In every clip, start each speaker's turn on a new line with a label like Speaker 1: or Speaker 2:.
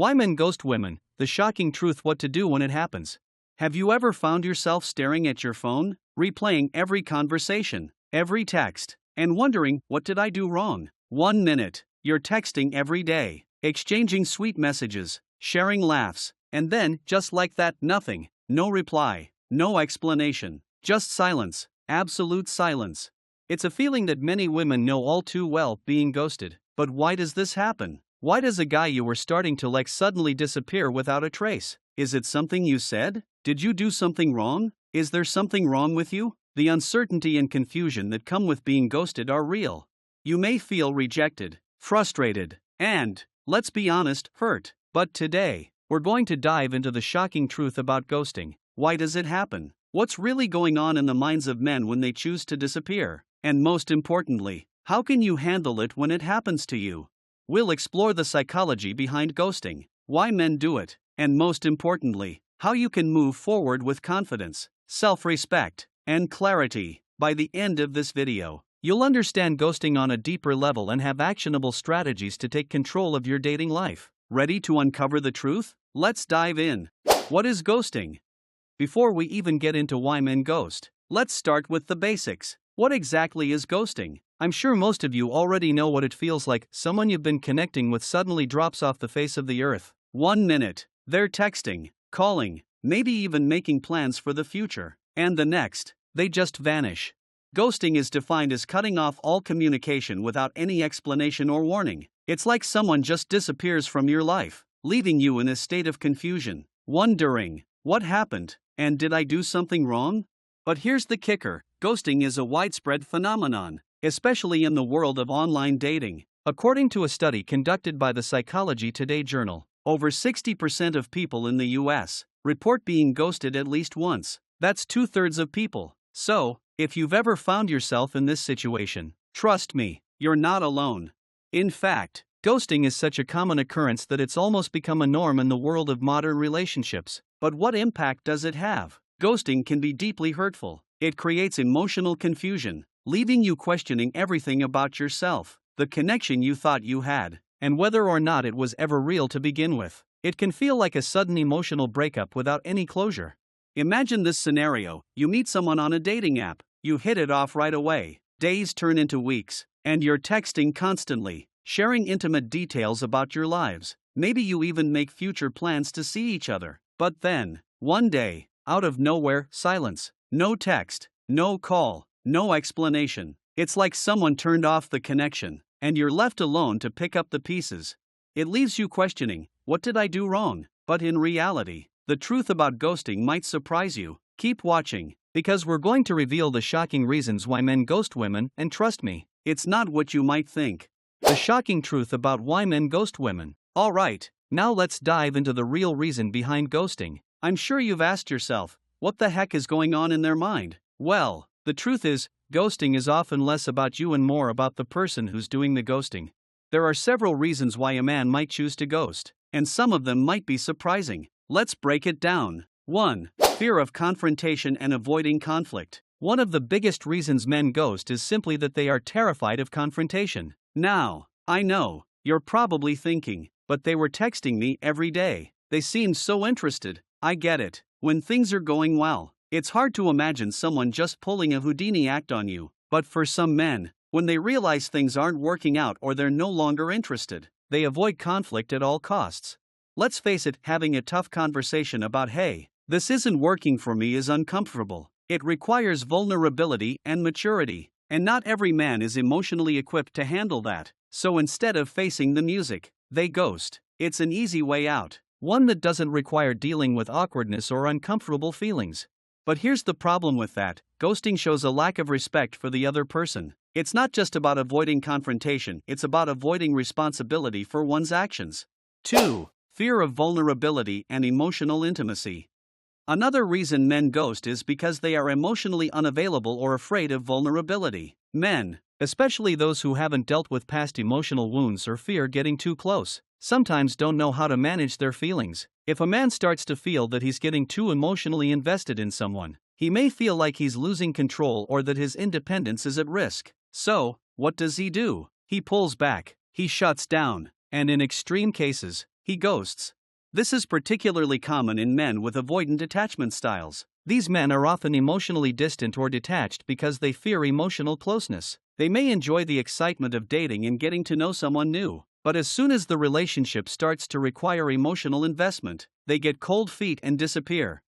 Speaker 1: Why men ghost women, the shocking truth what to do when it happens. Have you ever found yourself staring at your phone, replaying every conversation, every text, and wondering, what did I do wrong? 1 minute, you're texting every day, exchanging sweet messages, sharing laughs, and then, just like that, nothing, no reply, no explanation, just silence, absolute silence. It's a feeling that many women know all too well, being ghosted. But why does this happen? Why does a guy you were starting to like suddenly disappear without a trace? Is it something you said? Did you do something wrong? Is there something wrong with you? The uncertainty and confusion that come with being ghosted are real. You may feel rejected, frustrated, and, let's be honest, hurt. But today, we're going to dive into the shocking truth about ghosting. Why does it happen? What's really going on in the minds of men when they choose to disappear? And most importantly, how can you handle it when it happens to you? We'll explore the psychology behind ghosting, why men do it, and most importantly, how you can move forward with confidence, self-respect, and clarity. By the end of this video, you'll understand ghosting on a deeper level and have actionable strategies to take control of your dating life. Ready to uncover the truth? Let's dive in. What is ghosting? Before we even get into why men ghost, let's start with the basics. What exactly is ghosting? I'm sure most of you already know what it feels like. Someone you've been connecting with suddenly drops off the face of the earth. 1 minute, they're texting, calling, maybe even making plans for the future. And the next, they just vanish. Ghosting is defined as cutting off all communication without any explanation or warning. It's like someone just disappears from your life, leaving you in a state of confusion, wondering, what happened, and did I do something wrong? But here's the kicker, ghosting is a widespread phenomenon, especially in the world of online dating. According to a study conducted by the Psychology Today journal, over 60% of people in the US report being ghosted at least once. That's 2/3 of people. So, if you've ever found yourself in this situation, trust me, you're not alone. In fact, ghosting is such a common occurrence that it's almost become a norm in the world of modern relationships. But what impact does it have? Ghosting can be deeply hurtful. It creates emotional confusion, leaving you questioning everything about yourself, the connection you thought you had, and whether or not it was ever real to begin with. It can feel like a sudden emotional breakup without any closure. Imagine this scenario: you meet someone on a dating app, you hit it off right away, days turn into weeks, and you're texting constantly, sharing intimate details about your lives. Maybe you even make future plans to see each other. But then, one day, out of nowhere, silence. No text, no call, no explanation. It's like someone turned off the connection, and you're left alone to pick up the pieces. It leaves you questioning, what did I do wrong? But in reality, the truth about ghosting might surprise you. Keep watching, because we're going to reveal the shocking reasons why men ghost women, and trust me, it's not what you might think. The shocking truth about why men ghost women. Alright, now let's dive into the real reason behind ghosting. I'm sure you've asked yourself, what the heck is going on in their mind? Well, the truth is, ghosting is often less about you and more about the person who's doing the ghosting. There are several reasons why a man might choose to ghost, and some of them might be surprising. Let's break it down. 1. Fear of confrontation and avoiding conflict. One of the biggest reasons men ghost is simply that they are terrified of confrontation. Now, I know, you're probably thinking, but they were texting me every day. They seemed so interested. I get it. When things are going well, it's hard to imagine someone just pulling a Houdini act on you. But for some men, when they realize things aren't working out or they're no longer interested, they avoid conflict at all costs. Let's face it, having a tough conversation about, hey, this isn't working for me is uncomfortable. It requires vulnerability and maturity, and not every man is emotionally equipped to handle that. So instead of facing the music, they ghost. It's an easy way out, one that doesn't require dealing with awkwardness or uncomfortable feelings. But here's the problem with that: ghosting shows a lack of respect for the other person. It's not just about avoiding confrontation, it's about avoiding responsibility for one's actions. 2. Fear of vulnerability and emotional intimacy. Another reason men ghost is because they are emotionally unavailable or afraid of vulnerability. Men, especially those who haven't dealt with past emotional wounds or fear getting too close, sometimes don't know how to manage their feelings. If a man starts to feel that he's getting too emotionally invested in someone, he may feel like he's losing control or that his independence is at risk. So, what does he do? He pulls back, he shuts down, and in extreme cases, He ghosts. This is particularly common in men with avoidant attachment styles. These men are often emotionally distant or detached because they fear emotional closeness. They may enjoy the excitement of dating and getting to know someone new, but as soon as the relationship starts to require emotional investment, they get cold feet and disappear.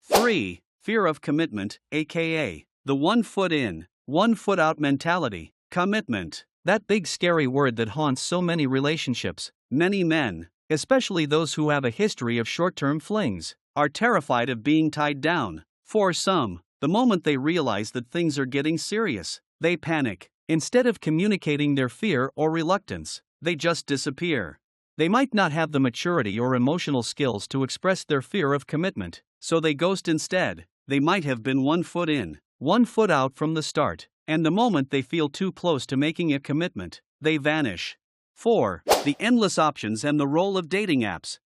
Speaker 1: 3. Fear of commitment, aka the 1 foot in, 1 foot out mentality. Commitment. That big scary word that haunts so many relationships. Many men, especially those who have a history of short-term flings, are terrified of being tied down. For some, the moment they realize that things are getting serious, they panic. Instead of communicating their fear or reluctance, they just disappear. They might not have the maturity or emotional skills to express their fear of commitment, so they ghost instead. They might have been 1 foot in, 1 foot out from the start, and the moment they feel too close to making a commitment, they vanish. 4. The endless options and the role of dating apps.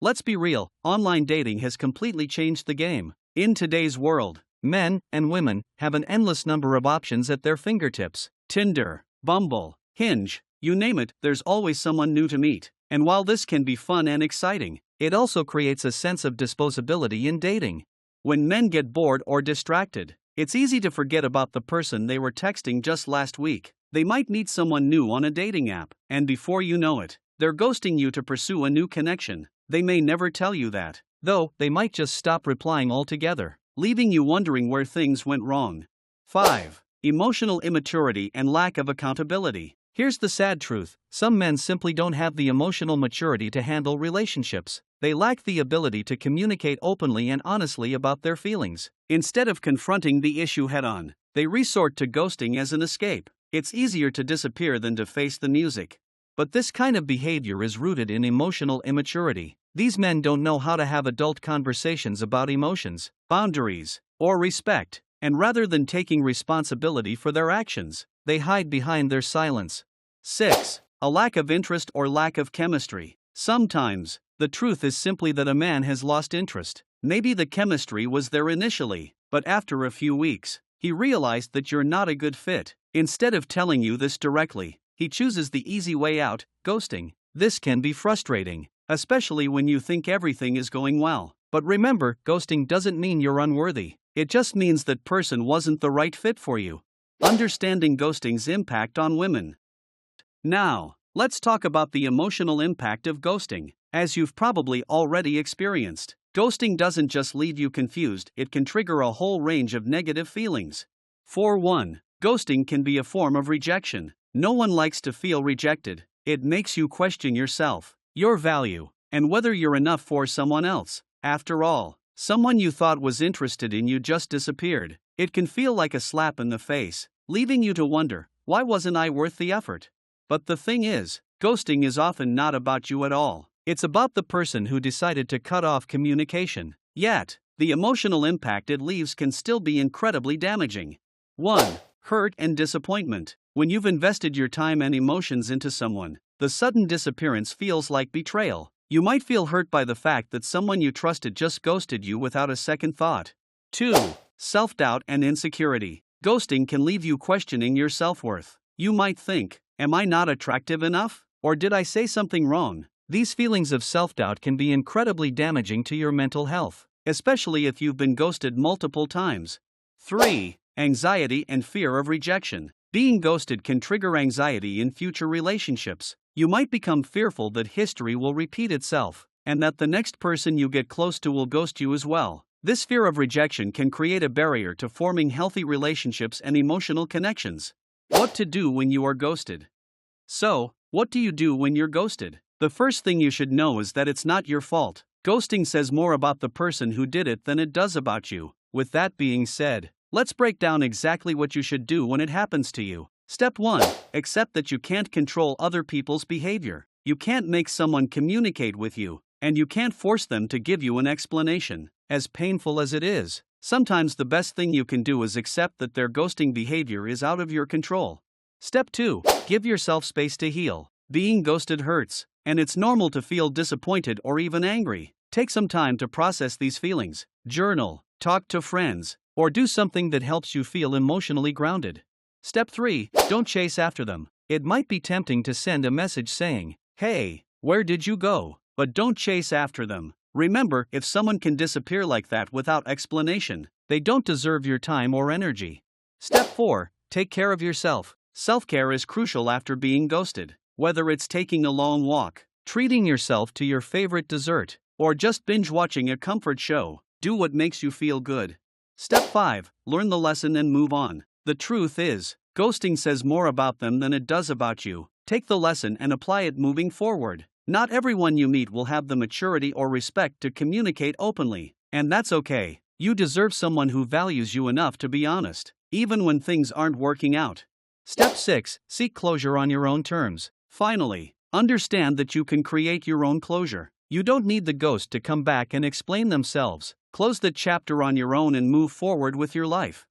Speaker 1: Let's be real, online dating has completely changed the game. In today's world, men and women have an endless number of options at their fingertips. Tinder, Bumble, Hinge, you name it, there's always someone new to meet. And while this can be fun and exciting, it also creates a sense of disposability in dating. When men get bored or distracted, it's easy to forget about the person they were texting just last week. They might meet someone new on a dating app, and before you know it, they're ghosting you to pursue a new connection. They may never tell you that, though they might just stop replying altogether, leaving you wondering where things went wrong. 5. Emotional immaturity and lack of accountability. Here's the sad truth: some men simply don't have the emotional maturity to handle relationships. They lack the ability to communicate openly and honestly about their feelings. Instead of confronting the issue head-on, they resort to ghosting as an escape. It's easier to disappear than to face the music. But this kind of behavior is rooted in emotional immaturity. These men don't know how to have adult conversations about emotions, boundaries, or respect, and rather than taking responsibility for their actions, they hide behind their silence. 6. A lack of interest or lack of chemistry. Sometimes, the truth is simply that a man has lost interest. Maybe the chemistry was there initially, but after a few weeks, he realized that you're not a good fit. Instead of telling you this directly, he chooses the easy way out, ghosting. This can be frustrating, especially when you think everything is going well. But remember, ghosting doesn't mean you're unworthy. It just means that person wasn't the right fit for you. Understanding ghosting's impact on women. Now, let's talk about the emotional impact of ghosting. As you've probably already experienced, ghosting doesn't just leave you confused, it can trigger a whole range of negative feelings. For one, ghosting can be a form of rejection. No one likes to feel rejected. It makes you question yourself, your value, and whether you're enough for someone else. After all, someone you thought was interested in you just disappeared. It can feel like a slap in the face, leaving you to wonder, why wasn't I worth the effort? But the thing is, ghosting is often not about you at all. It's about the person who decided to cut off communication. Yet, the emotional impact it leaves can still be incredibly damaging. 1. Hurt and disappointment. When you've invested your time and emotions into someone, the sudden disappearance feels like betrayal. You might feel hurt by the fact that someone you trusted just ghosted you without a second thought. 2. Self-doubt and insecurity. Ghosting can leave you questioning your self-worth. You might think, am I not attractive enough? Or did I say something wrong? These feelings of self-doubt can be incredibly damaging to your mental health, especially if you've been ghosted multiple times. 3. Anxiety and fear of rejection. Being ghosted can trigger anxiety in future relationships. You might become fearful that history will repeat itself, and that the next person you get close to will ghost you as well. This fear of rejection can create a barrier to forming healthy relationships and emotional connections. What to do when you are ghosted? So, what do you do when you're ghosted? The first thing you should know is that it's not your fault. Ghosting says more about the person who did it than it does about you. With that being said, let's break down exactly what you should do when it happens to you. Step 1. Accept that you can't control other people's behavior. You can't make someone communicate with you, and you can't force them to give you an explanation. As painful as it is, sometimes the best thing you can do is accept that their ghosting behavior is out of your control. Step 2. Give yourself space to heal. Being ghosted hurts, and it's normal to feel disappointed or even angry. Take some time to process these feelings. Journal, talk to friends, or do something that helps you feel emotionally grounded. Step 3. Don't chase after them. It might be tempting to send a message saying, "Hey, where did you go?" but don't chase after them. Remember, if someone can disappear like that without explanation, they don't deserve your time or energy. Step 4. Take care of yourself. Self-care is crucial after being ghosted. Whether it's taking a long walk, treating yourself to your favorite dessert, or just binge-watching a comfort show, do what makes you feel good. Step 5. Learn the lesson and move on. The truth is, ghosting says more about them than it does about you. Take the lesson and apply it moving forward. Not everyone you meet will have the maturity or respect to communicate openly, and that's okay. You deserve someone who values you enough to be honest, even when things aren't working out. Step 6. Seek closure on your own terms. Finally, understand that you can create your own closure. You don't need the ghost to come back and explain themselves. Close the chapter on your own and move forward with your life.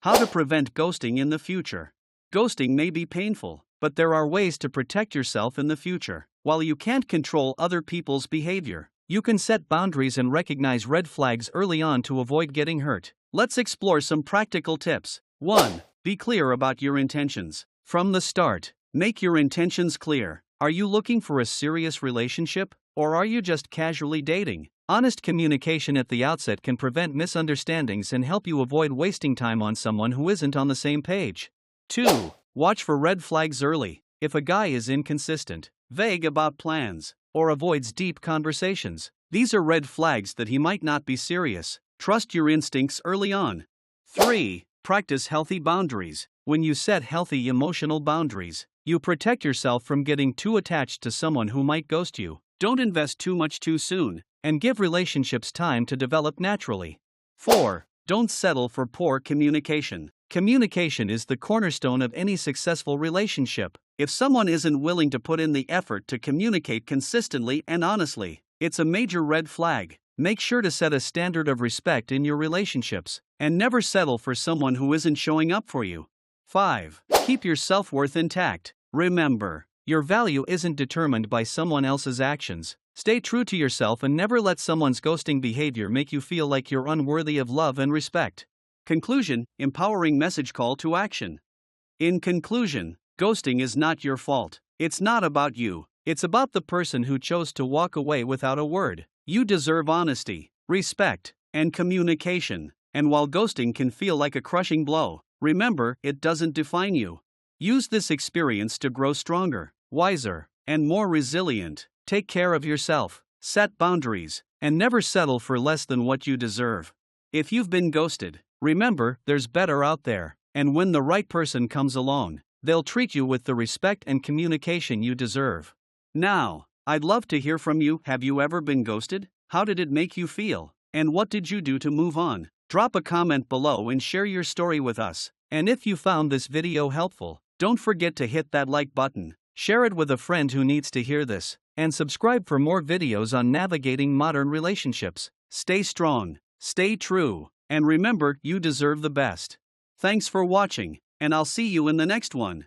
Speaker 1: How to prevent ghosting in the future. Ghosting may be painful, but there are ways to protect yourself in the future. While you can't control other people's behavior, you can set boundaries and recognize red flags early on to avoid getting hurt. Let's explore some practical tips. 1. Be clear about your intentions. From the start, make your intentions clear. Are you looking for a serious relationship, or are you just casually dating? Honest communication at the outset can prevent misunderstandings and help you avoid wasting time on someone who isn't on the same page. 2. Watch for red flags early. If a guy is inconsistent, vague about plans, or avoids deep conversations, these are red flags that he might not be serious. Trust your instincts early on. 3. Practice healthy boundaries. When you set healthy emotional boundaries, you protect yourself from getting too attached to someone who might ghost you. Don't invest too much too soon, and give relationships time to develop naturally. 4. Don't settle for poor communication. Communication is the cornerstone of any successful relationship. If someone isn't willing to put in the effort to communicate consistently and honestly, it's a major red flag. Make sure to set a standard of respect in your relationships, and never settle for someone who isn't showing up for you. 5. Keep your self-worth intact. Remember, your value isn't determined by someone else's actions. Stay true to yourself and never let someone's ghosting behavior make you feel like you're unworthy of love and respect. Conclusion: empowering message call to action. In conclusion, ghosting is not your fault. It's not about you. It's about the person who chose to walk away without a word. You deserve honesty, respect, and communication. And while ghosting can feel like a crushing blow, remember, it doesn't define you. Use this experience to grow stronger, wiser, and more resilient. Take care of yourself, set boundaries, and never settle for less than what you deserve. If you've been ghosted, remember, there's better out there, and when the right person comes along, they'll treat you with the respect and communication you deserve. Now, I'd love to hear from you. Have you ever been ghosted? How did it make you feel? And what did you do to move on? Drop a comment below and share your story with us. And if you found this video helpful, don't forget to hit that like button, share it with a friend who needs to hear this, and subscribe for more videos on navigating modern relationships. Stay strong, stay true, and remember, you deserve the best. Thanks for watching, and I'll see you in the next one.